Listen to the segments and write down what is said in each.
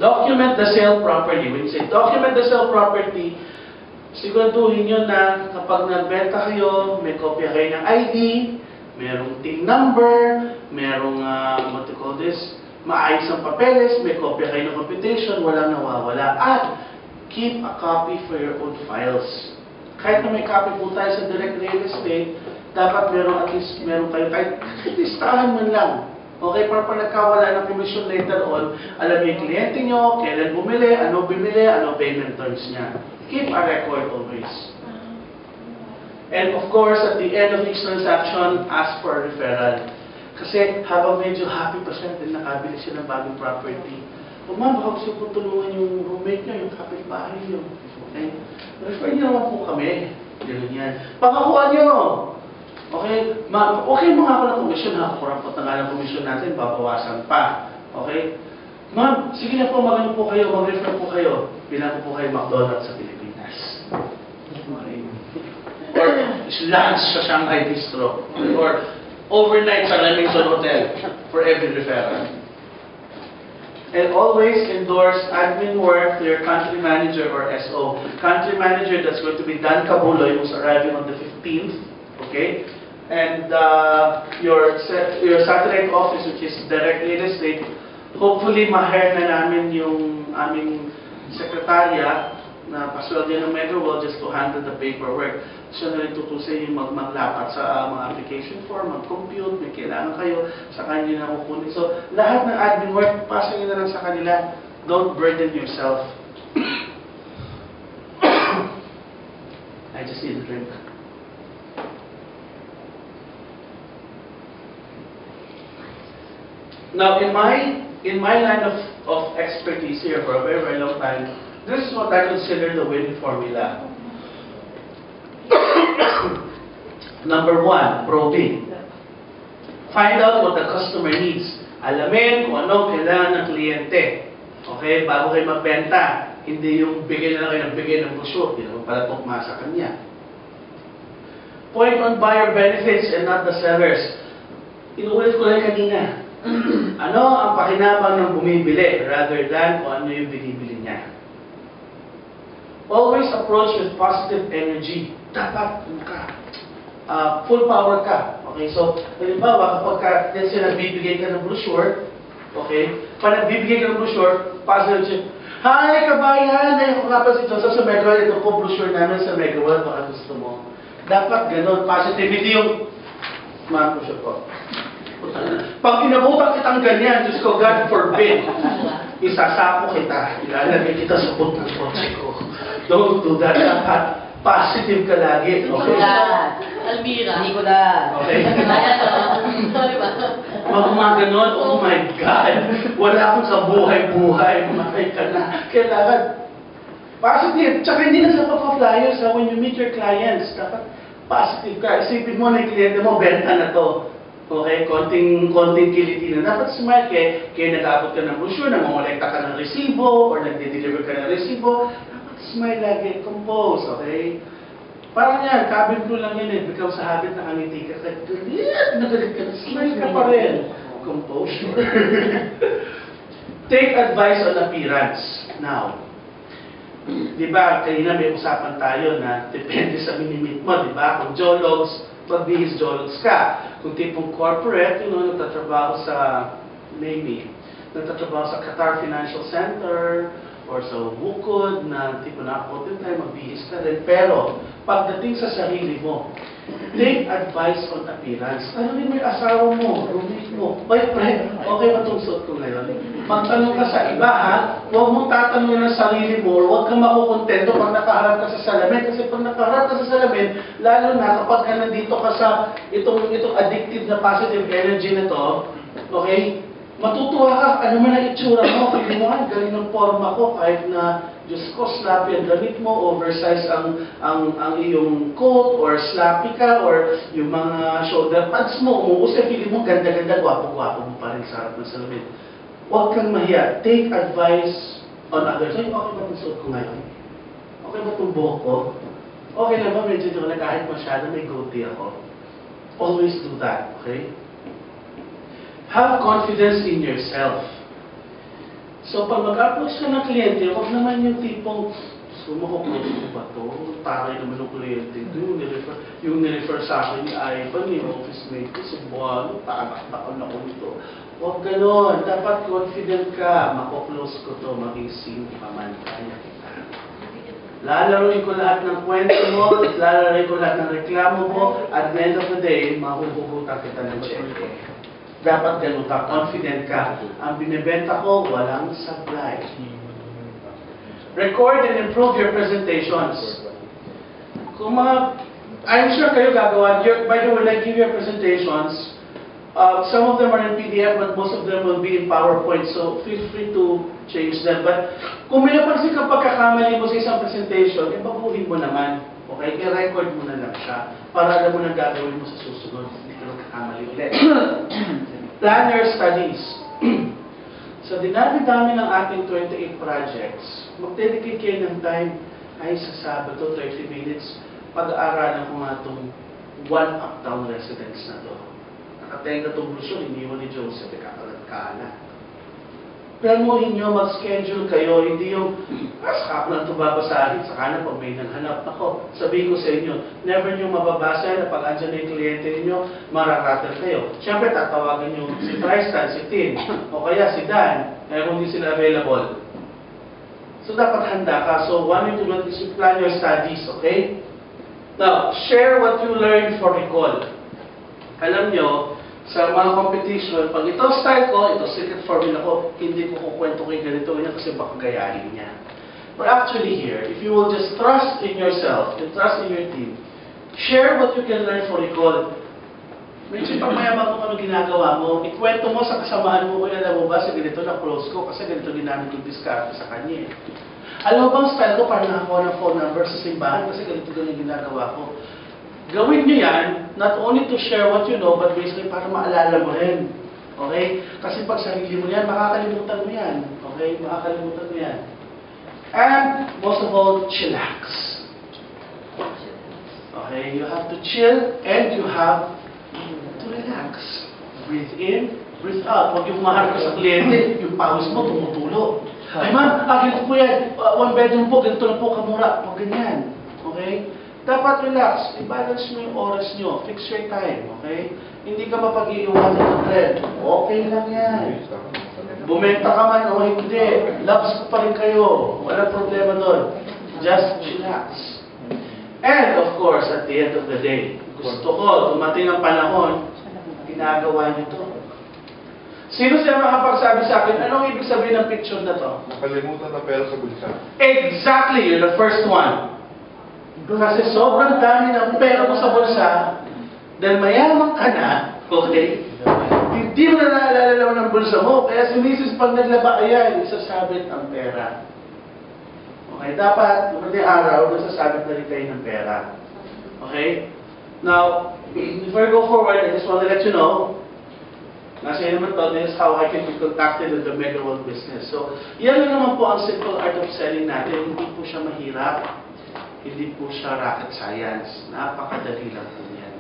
Document the sale properly. When you say document the sale properly, siguraduhin nyo na kapag nagbenta kayo, may kopya kayo ng ID, merong TIN number, merong, what to call this, maayos ang papeles, may kopya kayo ng computation, walang nawawala. At keep a copy for your own files. Kahit na may copy po tayo sa direct real estate, dapat meron at least meron kayo, kahit listahan man lang. Okay, para pag nagkawala ng commission later on, alam niyo yung kliyente nyo, kailan bumili, ano payment terms niya. Keep a record always. And of course, at the end of each transaction, ask for a referral. Kasi habang medyo happy pa siya, din nakabili siya ng bagong property. O ma'am, baka gusto ko tulungan yung roommate niyo, yung kapitbahay niyo. Okay? Refer niyo naman po kami. Ganun yan. Pakakuha niyo! Okay? Ma'am, okay mo nga ako ng komisyon, ha? Kurampot na nga ng komisyon natin, babawasan pa. Okay? Ma'am, sige na po, magano po kayo, mag-refer po kayo. Bilang po kayo McDonald's sa Pilipinas. Okay? Or lunch sa Shanghai Bistro. Or overnight sa Remington Hotel for every referral. And always endorse admin work to your country manager or SO. Country manager, that's going to be Dan Cabuloy, who's arriving on the 15th. Okay? And your satellite office, which is direct real estate, hopefully ma-hire na namin yung aming sekretarya na pasweldo ng Megaworld just to handle the paperwork. Siya na rin tutusin yung maglapat sa mga application form, mag-compute, may kailangan kayo, sa kanya na kukunin. So, lahat ng admin work, pasa nyo na lang sa kanila. Don't burden yourself. I just need a drink. Now, in my line of expertise here for a very, very long time, this is what I consider the winning formula. Number one, probing. Find out what the customer needs. Alamin kung ano kailangan ng kliyente. Okay? Bago kayo magbenta, hindi yung bigay na lang kayo ng bigay ng brochure. Hindi naman pala tukma sa kanya. Point on buyer benefits and not the sellers. Inuulit ko lang kanina. Ano ang pakinabang ng bumibili rather than kung ano yung binibili niya. Always approach with positive energy. Dapat full power ka. Okay, so halimbawa kapag let's say nagbibigay ka ng brochure, okay, pag nagbibigay ka ng brochure, positive. Hi kabayan, ako nga pa si Joseph sa Megaworld, ito po brochure namin sa Megaworld, baka gusto mo. Dapat ganun, positivity yung brochure po. Pag inabutan kitang ganyan, Diyos ko, God forbid, isasapo kita, ilalagay kita sa put ng kotse ko. Don't do that. Dapat positive ka lagi. Okay? Almira. Nicolas. Okay? Sorry ba? Mga ganon, oh my God, wala akong sa buhay-buhay, mamatay ka na. Kailangan positive. Tsaka hindi na sa papa-flyers, when you meet your clients, dapat positive ka. Isipin mo na yung kliyente mo, benta na to. Okay, konting kiliti na. Dapat smart kaya nag-abot ka ng brochure, nangongolekta ka ng resibo, or nagde-deliver ka ng resibo. Dapat smart lagi, compose, okay? Parang yan, cabin crew lang yan eh. Become sa habit na kangiti ka, nagalit ka, smile ka pa rin. Composure. Take advice on appearance. Now, di ba, kanina may usapan tayo na depende sa minimit mo, di ba? Kung jologs, pagbihis jologs ka. Kung tipong corporate, nagtatrabaho sa, maybe, nagtatrabaho sa Qatar Financial Center, or sa Bukod, na tipo na ako din tayo, magbihis ka rin. Pero, pagdating sa sarili mo, take advice on appearance. Ano din may asawa mo, roommate mo, pre, okay ba itong suot ko ngayon? Magtanong ka sa iba, ha? Huwag mong tatanungin ang sarili mo, or huwag kang makukontento pag nakaharap ka sa salamin. Kasi pag nakaharap ka sa salamin, lalo na kapag nandito ka sa itong addictive na positive energy na to, okay? Matutuwa ka, ano man ang itsura mo, pili mo nga, galing ng forma ko, kahit na, Diyos ko, sloppy ang damit mo, oversize ang iyong coat, or sloppy ka, or yung mga shoulder pads mo, umuusay, pili mo, ganda-ganda, gwapo-gwapo mo pa rin sa harap ng salamin. Huwag kang mahiya. Take advice on others. Ay, okay ba itong suot ko ngayon? Okay ba itong buhok ko? Okay lang ba, medyo na kahit masyado, may goatee ako. Always do that, okay? Have confidence in yourself. So, pag mag-approach ka ng kliyente, huwag naman yung tipong, sumakoklose ko ba ito? Taray naman ng kliyente. Yung nirefer sa akin ni Ivan, yung office mate ko, Cebuano, takot ako nito. Huwag ganon. Dapat confident ka. Makoklose ko to, maging sino ka man. Kaya kita. Lalaroin ko lahat ng kwento mo, lalaroin ko lahat ng reklamo mo, at the end of the day, mahuhugutan kita ng check. Dapat ganun ka, confident ka. Ang binibenta ko, walang supply. Record and improve your presentations. Kung I'm sure kayo gagawa, by the way, when I give your presentations, some of them are in PDF, but most of them will be in PowerPoint, so feel free to change them. But kung may napansin ka pagkakamali mo sa isang presentation, baguhin mo naman. Okay? I-record mo na lang siya para alam mo na gagawin mo sa susunod. Hindi ka magkakamali ulit. Plan your studies. Sa dinami-dami ng ating 28 projects, mag-dedicate kayo ng time ay sa Sabado, 30 minutes, pag-aaralan ko nga itong one uptown residence na to. Nakatenga itong brochure, iniwan ni Joseph, kakalat-kala. Planuhin nyo, mag-schedule kayo, hindi yung, saka ko lang ito babasahin, saka na pag may naghanap ako. Sabihin ko sa inyo, never nyo mababasa na pag andyan na yung kliyente ninyo, mararatel kayo. Siyempre, tatawagan nyo si Tristan, si Tim, o kaya si Dan, kaya kung hindi sila available. So, dapat handa ka. So, one way to do it is to plan your studies, okay? Now, share what you learned for recall. Alam nyo, sa mga competition, pag ito style ko, ito secret formula ko, hindi ko kukwento kayo ganito ganyan kasi baka gayahin niya. But actually here, if you will just trust in yourself and trust in your team, share what you can learn for recall. Medyo pag mayaman mo ano ginagawa mo, ikwento mo sa kasamaan mo, kung alam mo ba, sa ganito na close ko, kasi ganito ginamit yung discard sa kanya. Alam mo bang style ko, parang nakakuha ng phone number sa simbahan, kasi ganito ginagawa ko. Gawin nyo yan, not only to share what you know, but basically para maalala mo rin. Okay? Kasi pag sarili mo yan, makakalimutan mo yan. Okay? Makakalimutan mo yan. And, most of all, chillax. Okay? You have to chill and you have to relax. Breathe in, breathe out. Huwag yung maharap ka sa kliyente, yung pawis mo, tumutulo. Ay ma'am, ganito po yan. One bedroom po, ganito na po kamura. Huwag ganyan. Okay? Dapat relax. I-balance mo yung oras nyo. Fix your time, okay? Hindi ka mapag-iiwanan ng trend. Okay lang yan. Bumenta ka man o hindi. Loves ko pa rin kayo. Walang problema doon. Just relax. And, of course, at the end of the day, gusto ko, dumating ang panahon, ginagawa nyo to. Sino siya makapagsabi sa akin, anong ibig sabihin ng picture na to? Nakalimutan na pera sa bulsa. Exactly! You're the first one. Kasi sobrang dami ng pera mo sa bulsa, dahil mayaman ka na, okay? Hindi mo na naalala naman ang bulsa mo, kaya si Mrs. pag naglaba kaya, isasabit ang pera. Okay, dapat, mga araw, nasasabit na rin kayo ng pera. Okay? Now, before I go forward, I just want to let you know, nasa yun naman to, this is how I can be contacted with the Mega World Business. So, yan lang naman po ang simple art of selling natin. Hindi po siya mahirap. Hindi po siya rocket science. Napakadali lang po yan.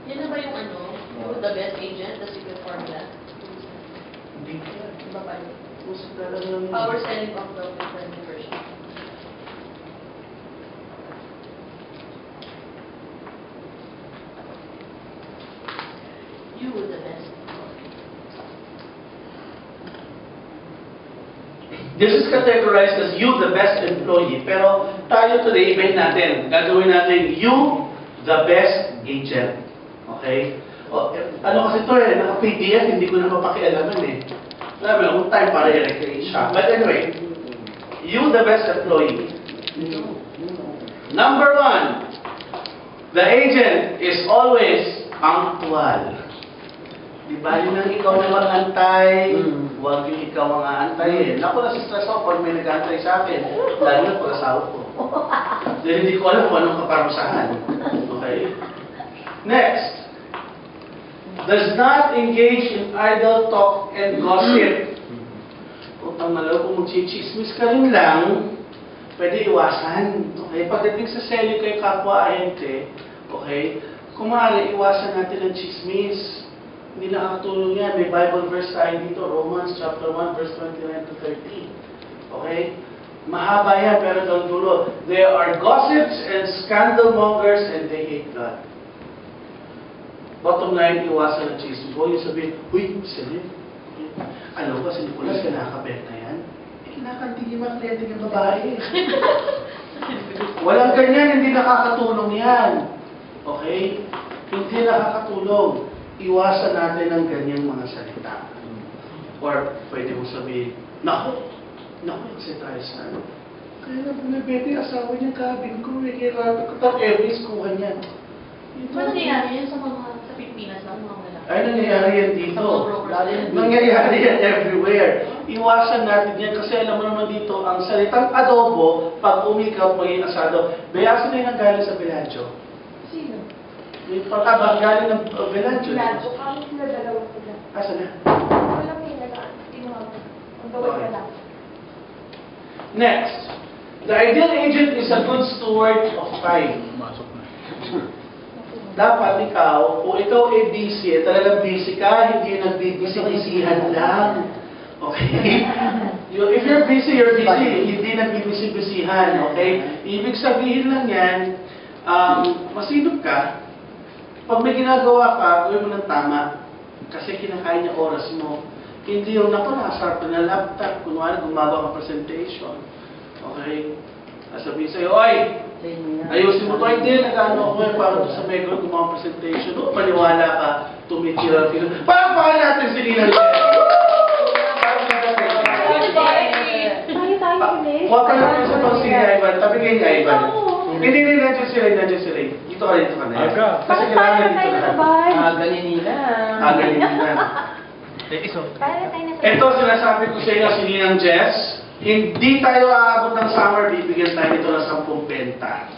Yan na ba yung ano? Yung the best agent, the secret formula? Hindi po yan. Iba pa yun? Gusto talagang... Power selling of the different version. You were the best. This is categorized as you, the best employee. Pero tayo today, ibahin natin. Gagawin natin you, the best agent. Okay? O, ano kasi ito naka-PDF, hindi ko na mapakialaman eh. Sabi lang, kung time para i-recreate siya. But anyway, you, the best employee. Number 1, the agent is always punctual. Di ba yun ang ikaw na mag-antay? Huwag yung ikaw ang aantayin. Naku, nasistress ako pag may nag-antay sa akin. Lalo na pag-asawa ko. Dahil hindi ko alam kung anong kaparusahan. Okay? Next. Does not engage in idle talk and gossip. utang na loob, kung mag-chismis ka rin lang, pwede iwasan. Okay? Pagdating sa selling kay kapwa ahente, okay, kung maaari, iwasan natin ang chismis. Hindi nakakatulong yan. May Bible verse tayo dito, Romans chapter 1, verse 29 to 30. Okay? Mahaba yan, pero don't dulo. There are gossips and scandal mongers and they hate God. Bottom line, iwasan ang chismis. Huwag yung sabihin, huy, silid. Alam ko, si Nicolas, kinakabenta yan. Kinakantig yung mga kliyente ng babae. Walang ganyan, hindi nakakatulong yan. Okay? Hindi nakakatulong. Iwasan natin ang ganyang mga salita. Or, pwede mo sabihin, naku, kasi tayo sa ano. Kaya na bumibete, asawa niya kabin ko, kaya katang Airways kuha niya. Ano nangyayari yun sa Pilipinas lang, mga wala? Ay, nangyayari yan dito. Nangyayari yan everywhere. Iwasan natin yan kasi alam mo naman dito, ang salitang adobo, pag umikaw, maging asado, bayasan na yung galing sa Bellagio. Sino? Yung pag-abang galing ng Bellagio. Bellagio, kami sila dalawa sila. Asa na? Wala pinagaan. Kinuha ko. Ang gawin ka lang. Next. The ideal agent is a good steward of time. Dapat ikaw, kung ikaw ay busy, talagang busy ka, hindi nagbibisi-bisihan lang. Okay? If you're busy, hindi nagbibisi-bisihan. Okay? Ibig sabihin lang yan, masinop ka. Pag may ginagawa ka, gawin mo ng tama. Kasi kinakain niya oras mo. Hindi yung naku, nakasarap na laptop. Kunwari, gumagawa ka presentation. Okay? Sabihin sa'yo, oy! Ayusin mo to, hindi, nag-ano ako para sa Megro, gumawa presentation. O, paniwala ka, tumitira. Parang natin si Nina Lea. Huwag ka natin sa pang si Ivan. Tabigay niya, Ivan. Hindi, nandiyan si Ray. Dito ka na. Kasi kailangan dito na. Ganin nila. Ganin nila. Ito, sinasabi ko sa inyo, si Ninang Jess. Hindi tayo aabot ng summer, bibigyan tayo nito ng 10 benta.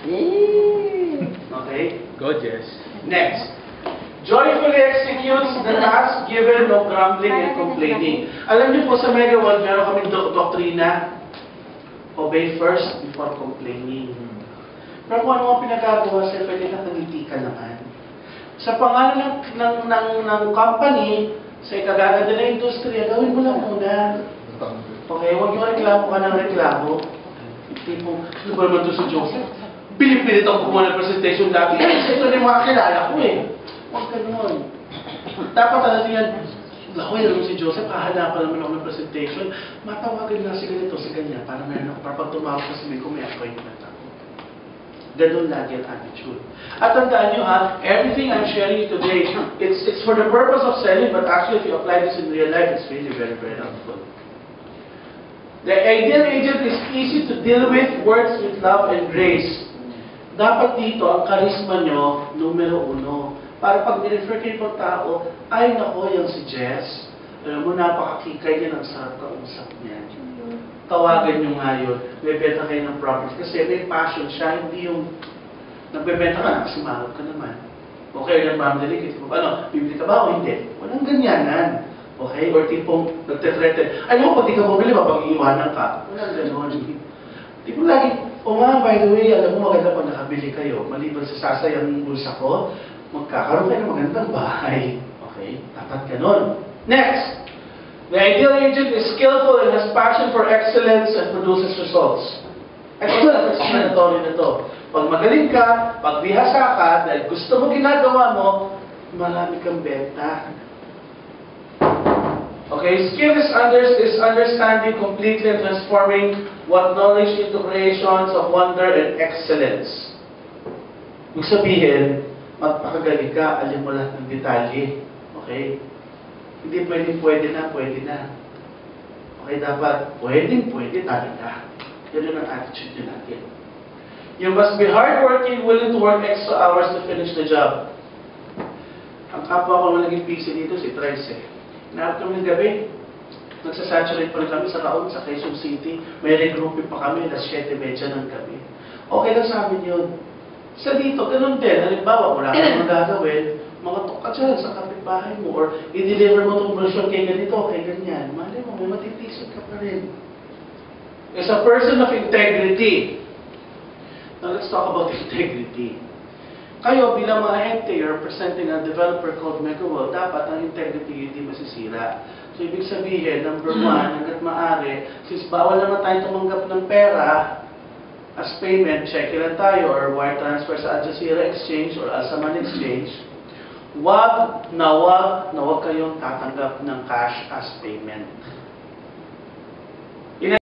Okay? Go, Jess. Next. Joyfully executes the task given, no grumbling and complaining. Alam niyo po sa Mega World, meron kaming doktrina, obey first before complaining. Pero kung ano ang pinagagawa sa'yo, pwede na nangiti ka naman. Sa pangalan ng company, sa ikagaganda na industriya, gawin mo lang muna. Okay, huwag yung reklamo ka ng reklamo. Tipong, ano ba naman ito si Joseph? Pinipilit ako kumuha ng presentation lagi. Kasi ito na yung mga kilala ko eh. Huwag ganun. Dapat natin yan, ako yun si Joseph, hahanapan naman ako ng presentation. Matawagan na si ganito, si ganyan, para meron ako, para pag tumawag ko sabihin ko may appointment ako. Ganun lagi ang attitude. At tandaan nyo ha, everything I'm sharing today, it's for the purpose of selling, but actually if you apply this in real life, it's really very, very helpful. The ideal agent is easy to deal with, works with love and grace. Dapat dito, ang karisma nyo, numero 1. Para pag nirefer kayo pang tao, ay nako, yung si Jess, alam mo, napakakikay niya, ang sarap kausap niya. Tawagan nyo nga yun, bebenta kayo ng property. Kasi may passion siya, hindi yung nagbebenta ka na, kasi mahal ka naman. Okay, nagmamdali, ano, bibili ka ba o hindi? Walang ganyanan. Okay? Or tipong nagte-threaten. Alam mo, pag di ka bumili, mapag-iwanan ka. Walang gano'n. Tipong lagi, by the way, alam mo, maganda pag nakabili kayo. Maliban sa sasayang bulsa ko, magkakaroon kayo ng magandang bahay. Okay? Dapat gano'n. Next! The ideal agent is skillful and has passion for excellence and produces results. Explanatory na to. Pag magaling ka, pag bihasa ka, dahil gusto mo ginagawa mo, marami kang benta. Okay, skill is understanding completely and transforming what knowledge into creations of wonder and excellence. Ibig sabihin, magpakagaling ka, alam mo lahat ng detalye. Okay? Hindi pwede na. Okay, dapat pwede talaga. Yan ang attitude nyo natin. You must be hardworking, willing to work extra hours to finish the job. Ang kapwa ko na naging busy dito, si Trice. Naharap kami ng gabi. Nagsasaturate pa rin kami sa Raon, sa Quezon City. May regrouping pa kami, alas 7:30 ng gabi. Okay lang sa amin yun. Sa dito, ganun din. Halimbawa, wala kang magagawin, mga tuka dyan sa kapit kapitbahay mo or i-deliver mo itong brochure kay ganito, kay ganyan. Mali mo, may matitisod ka pa rin. As a person of integrity, now let's talk about integrity. Kayo bilang mga ahente, you're representing a developer called Megaworld, dapat ang integrity hindi masisira. So, ibig sabihin, number one, hanggat maaari, since bawal naman tayo tumanggap ng pera as payment, check lang tayo or wire transfer sa Al Jazeera Exchange or Alsaman Exchange, wag na wag kayong tatanggap ng cash as payment.